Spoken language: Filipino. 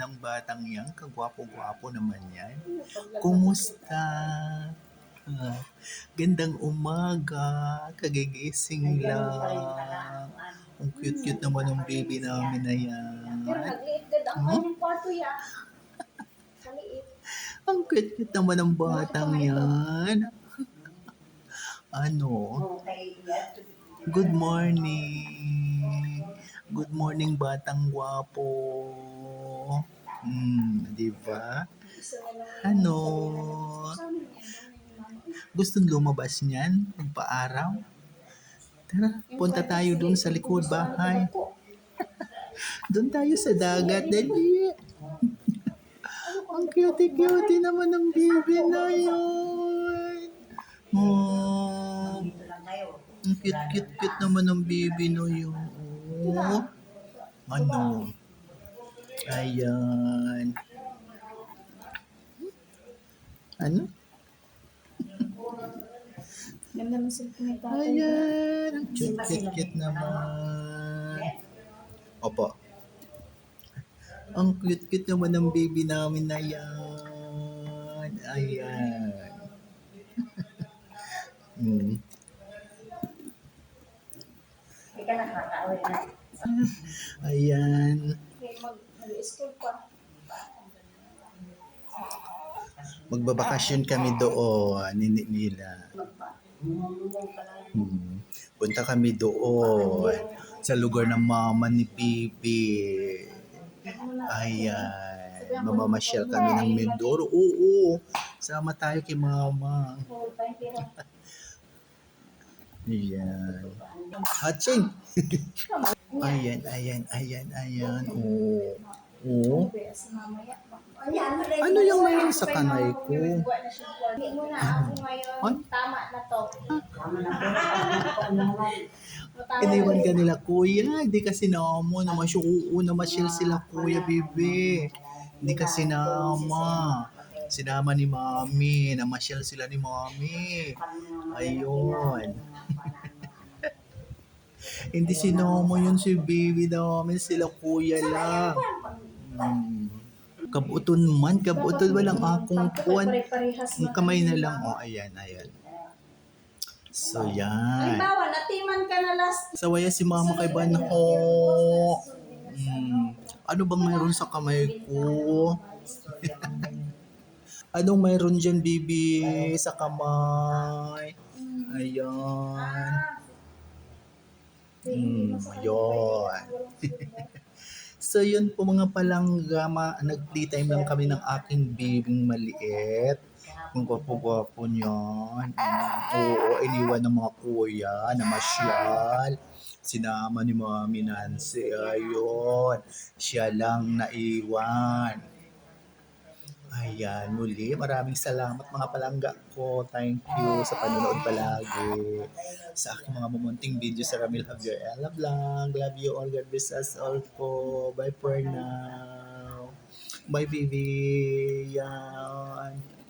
ng batang yan, kagwapo-gwapo naman yan. Kumusta? Ah, gandang umaga, kagigising lang. Ang cute-cute naman ng baby namin na yan. Pero nagliit gad ang kanyang kwarto ya. Kaliit. Ang cute-cute naman ng batang yan. Ano? Good morning. Good morning, batang gwapo. Di ba? Ano? Gustong lumabas niyan? Magpa-araw? Tara, punta tayo dun sa likod bahay. Doon tayo sa dagat, dali. Ang cute-cute naman ng baby na yun. Oh, ang cute-cute naman ng baby na yun. Oh, ano? Ayan. Ano? Ganda ng cellphone ni tatay. Ayan. Ang cute-cute naman. Opo. Ang cute-cute naman ng baby namin na yan. Ayan. Ika na nakakawin na. Ayan. Mag-school pa. Magbabakasyon kami doon, nila. Punta kami doon sa lugar ng mama ni Pipi. Ayan. Mamamasyal kami ng Mindoro. Oo. Sama tayo kay mama. Ayan. Hatching. Ayan. Oo. Oo. Ano yung mayroon sa kanay ko? Hindi mo na ako ngayon. Tama na to. Iniwan ka nila, kuya. Hindi ka sinama. Namasyal sila, kuya, bebe. Hindi ka sinama. Sinama ni mami. Namasyal sila ni mami. Ayun. Hindi sinama yun si baby namin. Sila kuya lang. Kabuton man. Walang akong puwan. Ang kamay na lang. Oh, ayan. So, yan. Halimbawa, natiman ka na last. Sawaya si mama kay Banho. Ano bang mayroon sa kamay ko? Anong mayroon dyan, bibi, sa kamay? Ayan. Ayan. So, yun po mga palanggama. Nag-playtime lang kami ng aking bibing maliit. Ang gwapo-gwapo niyan. Oo, iniwan ng mga kuya na masyal. Sinama ni Mami Nancy. Ayun. Siya lang naiwan. Ayan, muli. Maraming salamat mga palangga ko. Thank you sa panonood palagi. Sa aking mga mamunting video sa Ramil Javier Ella Vlog. Love you all. God bless us all po. Bye for now. Bye, baby. Yan.